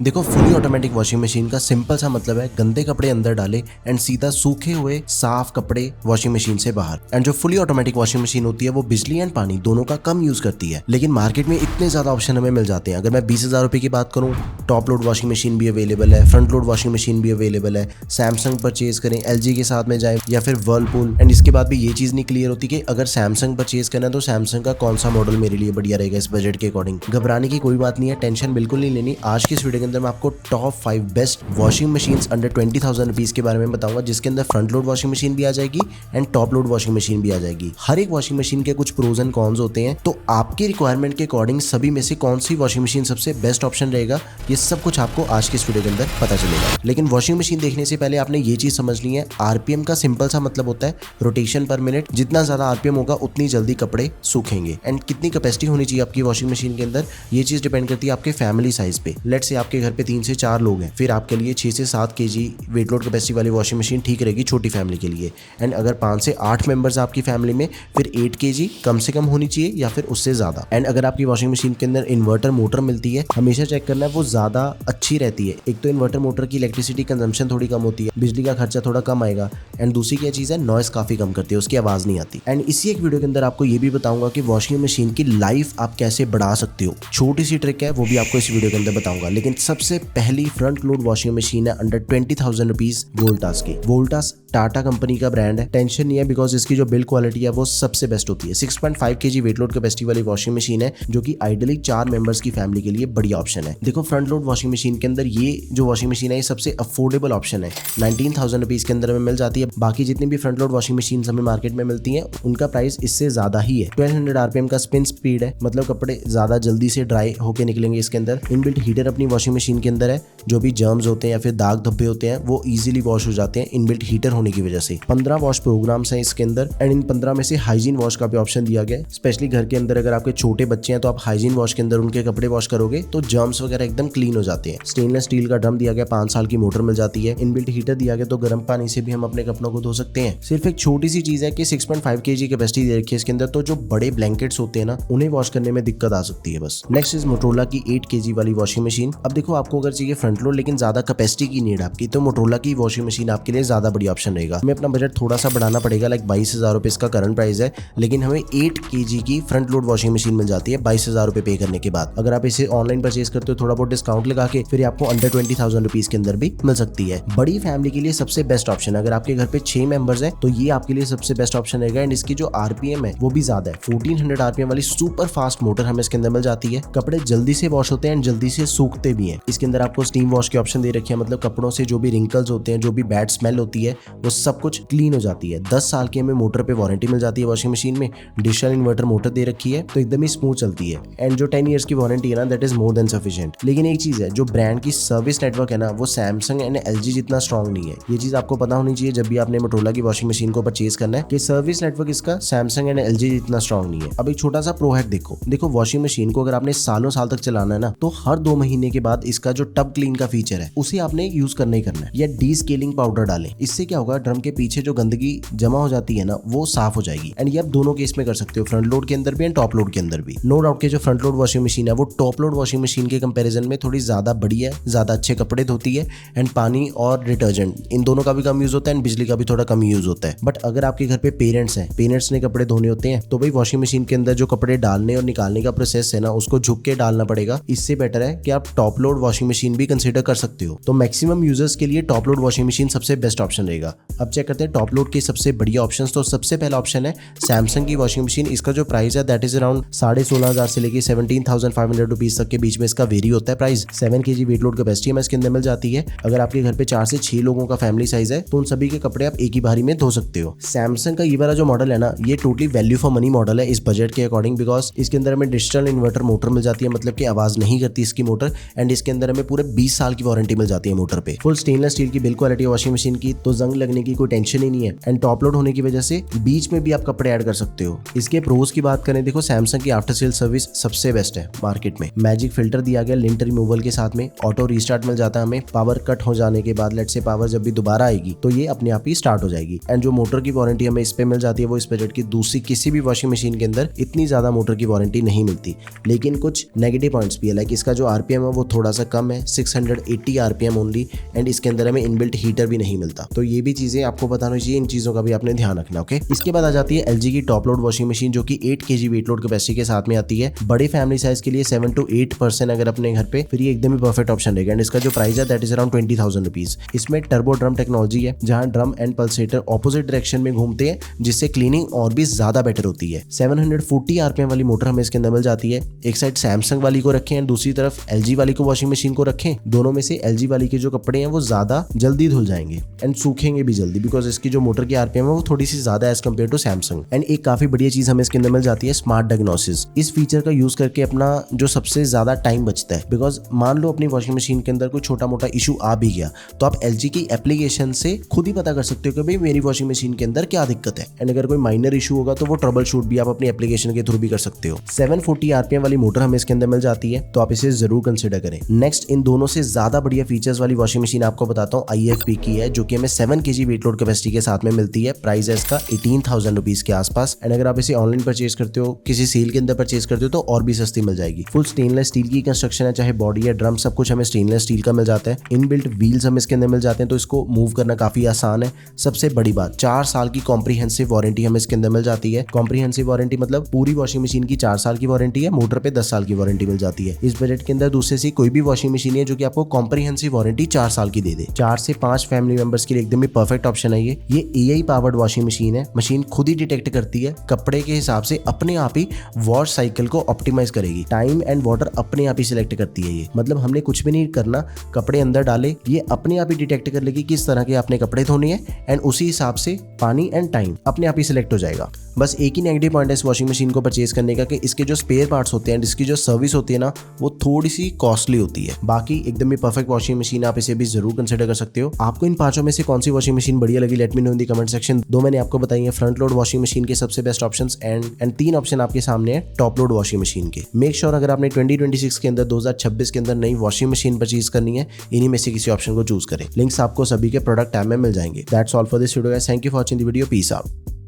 देखो fully automatic washing machine का simple सा मतलब है गंदे कपड़े अंदर डाले एंड सीधा सूखे हुए साफ कपड़े वॉशिंग मशीन से बाहर। एंड जो फुली ऑटोमेटिक वॉशिंग मशीन होती है वो बिजली एंड पानी दोनों का कम यूज करती है, लेकिन मार्केट में इतने ज्यादा ऑप्शन हमें मिल जाते हैं। अगर मैं 20,000 रुपए की बात करूं, टॉप लोड वॉशिंग मशीन भी अवेलेबल है, फ्रंट लोड वॉशिंग मशीन भी अवेलेबल है। सैमसंग परचेज करें, LG के साथ में जाए या फिर वर्लपूल। एंड इसके बाद भी ये चीज नहीं क्लियर होती कि अगर सैमसंग परचेज करना है तो सैमसंग का कौन सा मॉडल मेरे लिए बढ़िया रहेगा इस बजट के अकॉर्डिंग। घबराने की कोई बात नहीं है, टेंशन बिल्कुल नहीं लेनी। आज की इस वीडियो के अंदर मैं आपको top 5 best washing machines under 20,000 rupees के बारे में बताऊंगा, जिसके अंदर फ्रंट लोड वॉशिंग मशीन भी आ जाएगी and top load washing machine भी आ जाएगी। हर एक वॉशिंग मशीन के कुछ प्रोज एंड कॉन्स होते हैं, तो आपकी रिक्वायरमेंट के अकॉर्डिंग सभी में से कौन सी वॉशिंग मशीन सबसे बेस्ट ऑप्शन रहेगा, ये सब कुछ आपको आज के इस वीडियो के अंदर पता चलेगा। लेकिन वॉशिंग मशीन देखने से पहले आपने ये चीज समझनी है, आरपीएम का सिंपल सा मतलब होता है रोटेशन पर मिनट। जितना ज्यादा आरपीएम होगा उतनी जल्दी कपड़े सूखेंगे। एंड कितनी कैपेसिटी होनी चाहिए आपकी वॉशिंग मशीन के अंदर, ये चीज डिपेंड करती है आपके फैमिली साइज पे। लेट्स से आपके घर पे 3 से 4 लोग हैं, फिर आपके लिए 6 से 7 kg वेट लोड कैपेसिटी वाली वॉशिंग मशीन ठीक रहेगी छोटी फैमिली के लिए। एंड अगर 5 से 8 मेंबर्स आपकी फैमिली में, फिर 8 kg कम से कम होनी चाहिए या फिर उससे ज्यादा। एंड अगर आपकी वॉशिंग मशीन के अंदर इन्वर्टर मोटर मिलती है, हमेशा चेक करना है वो ज्यादा अच्छी रहती है। एक तो इन्वर्टर मोटर की इलेक्ट्रिसिटी कंजम्पशन थोड़ी कम होती है, बिजली का खर्चा थोड़ा कम आएगा। एंड दूसरी क्या चीज है, नॉइस काफी कम करती है, उसकी आवाज नहीं आती। एंड इसी एक वीडियो के अंदर आपको ये भी बताऊंगा कि वॉशिंग मशीन की लाइफ आप कैसे बढ़ा सकते हो। छोटी सी ट्रिक है, वो भी आपको इस वीडियो के अंदर बताऊंगा। लेकिन सबसे पहली फ्रंट लोड वॉशिंग मशीन है अंडर 20,000 रुपीज वोल्टास की। वोल्टास टाटा कंपनी का ब्रांड है, टेंशन नहीं है बिकॉज इसकी जो बिल्ड क्वालिटी है वो सबसे बेस्ट होती है। 6.5 kg वेट लोड कैपेसिटी वाली वॉशिंग मशीन है, जो कि आइडियली 4 मेंबर्स की फैमिली के लिए बढ़िया ऑप्शन है। देखो फ्रंट लोड वॉशिंग मशीन के अंदर ये जो वॉशिंग मशीन है ये सबसे अफोर्डेबल ऑप्शन है, 19,000 रुपीज के अंदर में मिल जाती है। बाकी जितनी भी फ्रंट लोड वॉशिंग मशीन हमें मार्केट में मिलती है उनका प्राइस इससे ज्यादा ही है। 1200 आरपीएम का स्पिन स्पीड है, मतलब कपड़े ज्यादा जल्दी से ड्राई होके निकलेंगे इसके अंदर। इनबिल्ट हीटर अपनी वॉशिंग मशीन के अंदर है, जो भी जर्म्स होते हैं या फिर दाग धब्बे होते हैं वो इजीली वॉश हो जाते हैं इनबिल्ट हीटर होने की वजह से। 15 वॉश प्रोग्राम्स हैं इसके अंदर एंड इन 15 में से हाइजीन वॉश का भी ऑप्शन दिया गया है। स्पेशली घर के अंदर अगर आपके छोटे बच्चे हैं तो आप हाइजीन वॉश के अंदर उनके कपड़े वॉश करोगे तो जर्म्स वगैरह एकदम क्लीन हो जाते हैं। स्टेनलेस स्टील का ड्रम दिया गया, 5 साल की मोटर मिल जाती है। इनबिल्ट हीटर दिया गया तो गर्म पानी से भी हम अपने कपड़ों को धो सकते हैं। सिर्फ एक छोटी सी चीज है कि 6.5 kg कैपेसिटी दे रखी है इसके अंदर, तो जो बड़े ब्लैंकेट्स होते हैं ना उन्हें वॉश करने में दिक्कत आ सकती है बस। नेक्स्ट इज मोटरोला की 8 kg वाली वॉशिंग मशीन। अब देखो आपको अगर चाहिए फ्रंट लोड लेकिन ज्यादा कैपेसिटी की नीड आपकी, तो मोटरोला की वॉशिंग मशीन आपके लिए ज्यादा बढ़िया ऑप्शन रहेगा। हमें अपना बजट थोड़ा सा बढ़ाना पड़ेगा, लाइक 22,000 रुपए इसका करंट प्राइस है, लेकिन हमें 8 kg की फ्रंट लोड वॉशिंग मशीन मिल जाती है 22,000 रुपए पे करने के बाद। अगर आप इसे ऑनलाइन परचेज करते हो थोड़ा बहुत डिस्काउंट लगा के, फिर आपको अंडर 20,000 रुपीज के अंदर भी मिल सकती है। बड़ी फैमिली के लिए सबसे बेस्ट ऑप्शन, अगर आपके घर पे 6 मेंबर्स है तो ये आपके लिए सबसे बेस्ट ऑप्शन रहेगा। एंड इसकी जो आरपीएम है वो भी ज्यादा है, 1400 आरपीएम वाली सुपर फास्ट मोटर हमें इसके अंदर मिल जाती है। कपड़े जल्दी से वॉश होते हैं एंड जल्दी से सूखते भी हैं। इसके अंदर आपको स्टीम वॉश की ऑप्शन दे रखी है, मतलब कपड़ों से जो भी रिंकल्स होते हैं, जो भी बैड स्मेल होती है, वो सब कुछ क्लीन हो जाती है। 10 साल की हमें मोटर पे वारंटी मिल जाती है वॉशिंग मशीन में। डिजिटल इन्वर्टर मोटर दे रखी है तो एकदम ही स्मूथ चलती है। एंड जो 10 ईयर्स की वारंटी है ना, that is more than sufficient. लेकिन एक चीज है, जो ब्रांड की सर्विस नेटवर्क है ना वो सैमसंग एंड LG जितना स्ट्रॉन्ग नहीं है। ये चीज आपको पता होनी चाहिए जब भी आपने मोटरोला की वॉशिंग मशीन को परचेज करना है कि सर्विस नेटवर्क इसका सैमसंग एंड LG जितना स्ट्रॉन्ग नहीं है। अब एक छोटा सा प्रो हैक देखो वॉशिंग मशीन को अगर आपने सालों साल तक चलाना है ना, तो हर 2 महीने के बाद इसका जो टब क्लीन का फीचर है उसे आपने यूज करना ही करना है, या डी स्केलिंग पाउडर डालें। इससे क्या होगा, ड्रम के पीछे जो गंदगी जमा हो जाती है ना वो साफ हो जाएगी। एंड ये आप दोनों केस में कर सकते हो, फ्रंट लोड के अंदर भी एंड टॉप लोड के अंदर भी। नो डाउट के जो फ्रंट लोड वॉशिंग मशीन है वो टॉप लोड वॉशिंग मशीन के कंपैरिजन में थोड़ी ज्यादा बड़ी है, ज्यादा अच्छे कपड़े धोती है एंड पानी और डिटर्जेंट इन दोनों का भी कम यूज होता है एंड बिजली का भी थोड़ा कम यूज होता है। बट अगर आपके घर पे पेरेंट्स हैं, पेरेंट्स ने कपड़े धोने होते हैं, तो भाई वॉशिंग मशीन के अंदर जो कपड़े डालने और निकालने का प्रोसेस है ना उसको झुक के डालना पड़ेगा। इससे बेटर है कि आप टॉप लोड वॉशिंग मशीन भी कंसीडर कर सकते हो। तो मैक्सिमम यूजर्स के लिए टॉप लोड वॉशिंग मशीन सबसे बेस्ट ऑप्शन रहेगा। अब चेक करते हैं टॉप लोड के सबसे बढ़िया ऑप्शन। तो सबसे पहला ऑप्शन है सैमसंग की वॉशिंग मशीन। इसका जो प्राइस है दैट इज अराउंड 16,500 से लेके 17,500 रुपीज तक के बीच में इसका वेरी होता है price. 7 kg weight load capacity में इसके अंदर मिल जाती है। अगर आपके घर पे 4 से 6 लोगों का फैमिली साइज है तो उन सभी के कपड़े आप एक ही बारी में धो सकते हो। सैमसंग का ये वाला जो मॉडल है ना, ये totally value for money model है इस बजट के अकॉर्डिंग, बिकॉज इसके अंदर हमें डिजिटल इन्वर्टर मोटर मिल जाती है, मतलब कि आवाज नहीं करती इसकी मोटर। एंड इसके अंदर हमें पूरे 20 साल की वारंटी मिल जाती है मोटर पे। फुल स्टेनलेस स्टील की बिल्ड क्वालिटी वॉशिंग मशीन की, तो जंग लगने की कोई टेंशन ही नहीं है। एंड टॉप लोड होने की वजह से बीच में भी आप कपड़े ऐड कर सकते हो। इसके प्रोज की बात करें, देखो सैमसंग की आफ्टर सेल सर्विस सबसे बेस्ट है मार्केट में। मैजिक फिल्टर दिया गया लिंट रिमूवल के साथ में, ऑटो रीस्टार्ट मिल जाता है हमें। पावर कट हो जाने के बाद लेट्स से पावर जब भी दोबारा आएगी तो ये अपने आप ही स्टार्ट हो जाएगी। एंड जो मोटर की वारंटी हमें इस पे मिल जाती है वो इस बजट की दूसरी किसी भी वॉशिंग मशीन के अंदर इतनी ज्यादा मोटर की वारंटी नहीं मिलती। लेकिन कुछ नेगेटिव पॉइंट्स भी है, लाइक इसका जो आरपीएम है वो थोड़ा थोड़ा सा कम है, 680 आरपीएम ओनली, एंड इसके अंदर हमें इनबिल्ट हीटर भी नहीं मिलता। तो ये भी चीजें आपको बताना चाहिए, इन चीजों का भी आपने ध्यान रखना। ओके, इसके बाद आ जाती है एलजी की टॉप लोड वॉशिंग मशीन, जो कि 8 kg वेट लोड कैपेसिटी के साथ में आती है। बड़े फैमिली साइज के लिए 7 to 8 पर्सन अगर अपने घर पे, फिर ये एकदम ही परफेक्ट ऑप्शन रहेगा। एंड इसका जो प्राइस है दैट इज अराउंड 20,000 रुपीज। इसमें टर्बो ड्रम टेक्नोलॉजी है, जहां drum and pulsator opposite direction में घूमते हैं, जिससे क्लीनिंग और भी ज्यादा बेटर होती है। 740 आरपीएम वाली मोटर हमें इसके अंदर मिल जाती है। एक साइड सैमसंग वाली को रखें एंड दूसरी तरफ एलजी वाली को वॉशिंग मशीन को रखें। दोनों में से एलजी वाली के जो कपड़े हैं वो ज्यादा जल्दी धुल जाएंगे एंड सूखेंगे भी जल्दी, बिकॉज इसकी जो मोटर की आरपीएम है वो थोड़ी सी ज्यादा as compare to Samsung. And एक काफी बढ़िया चीज हमें इसके अंदर मिल जाती है, स्मार्ट डायग्नोसिस। इस फीचर का यूज करके अपना जो सबसे ज्यादा टाइम बचता है, बिकॉज मान लो अपनी वॉशिंग मशीन के अंदर कोई छोटा मोटा इशू आ भी गया, तो आप एलजी की एप्लीकेशन से खुद ही पता कर सकते हो कि भाई मेरी वॉशिंग मशीन के अंदर क्या दिक्कत है। एंड अगर कोई माइनर इशू होगा तो वो ट्रबल शूट भी आप अपनी एप्लीकेशन के थ्रू भी कर सकते हो। 740 आरपीएम वाली मोटर हमें इसके अंदर मिल जाती है, तो आप इसे जरूर कंसिडर करें। नेक्स्ट, इन दोनों से ज्यादा बढ़िया फीचर्स वाली वॉशिंग मशीन आपको बताता हूँ, IFP की है, जो कि हमें 7 kg वेट लोड कैपेसिटी के साथ में मिलती है। प्राइस है इसका 18,000 रुपीज के आसपास। एंड अगर आप इसे ऑनलाइन परचेज करते हो, किसी सेल के अंदर परचेज करते हो, तो और भी सस्ती मिल जाएगी। फुल स्टेनलेस स्टील की कंस्ट्रक्शन है, चाहे बॉडी या ड्रम सब कुछ हमें स्टेनलेस स्टील का मिल जाता है। इनबिल्ट व्हील्स हमें इसके अंदर मिल जाते हैं, तो इसको मूव करना काफी आसान है। सबसे बड़ी बात, 4 साल की कॉम्प्रिहेंसिव वारंटी हमें इसके अंदर मिल जाती है। कॉम्प्रिहेंसिव वारंटी मतलब पूरी वॉशिंग मशीन की 4 साल की वारंटी है, मोटर पे 10 साल की वारंटी मिल जाती है। इस बजट के अंदर दूसरे से कोई भी वॉशिंग मशीन है जो कि आपको कॉम्प्रिहेंसिव वारंटी 4 साल की दे दे। 4 से 5 फैमिली मेंबर्स के लिए एकदम ही परफेक्ट ऑप्शन है ये AI पावर्ड वॉशिंग मशीन है। मशीन खुद ही डिटेक्ट करती है, कपड़े के हिसाब से अपने आप ही वॉश साइकिल को ऑप्टिमाइज करेगी। टाइम एंड वाटर अपने आप ही सिलेक्ट करती है ये, मतलब हमने कुछ भी नहीं करना, कपड़े अंदर डाले, ये अपने आप ही डिटेक्ट कर लेगी किस तरह के आपने कपड़े धोने हैं, एंड उसी हिसाब से पानी एंड टाइम अपने आप ही सिलेक्ट हो जाएगा। बस एक ही नेगेटिव पॉइंट है इस वॉशिंग मशीन को परचेज करने का, कि इसके जो स्पेयर पार्ट्स होते हैं, इसकी जो सर्विस होती है ना, वो थोड़ी सी कॉस्टली होती है। बाकी एकदम ही परफेक्ट वॉशिंग मशीन, आप इसे भी जरूर कंसिडर कर सकते हो। आपको इन पांचों में से कौन सी वॉशिंग मशीन बढ़िया लगी, let me know in the comment section. दो मैंने आपको बताई है फ्रंट लोड वॉशिंग मशीन के सबसे बेस्ट ऑप्शंस, एंड 3 ऑप्शन आपके सामने है टॉप लोड वॉशिंग मशीन के। मेक श्योर अगर आपने 2026 के अंदर 2026 के अंदर नई वॉशिंग मशीन परचेज करनी है, इन्हीं में से किसी ऑप्शन को चूज करें। लिंक्स आपको सभी के प्रोडक्ट टैब में मिल जाएंगे। That's all for this video guys, thank you for watching the video, peace out.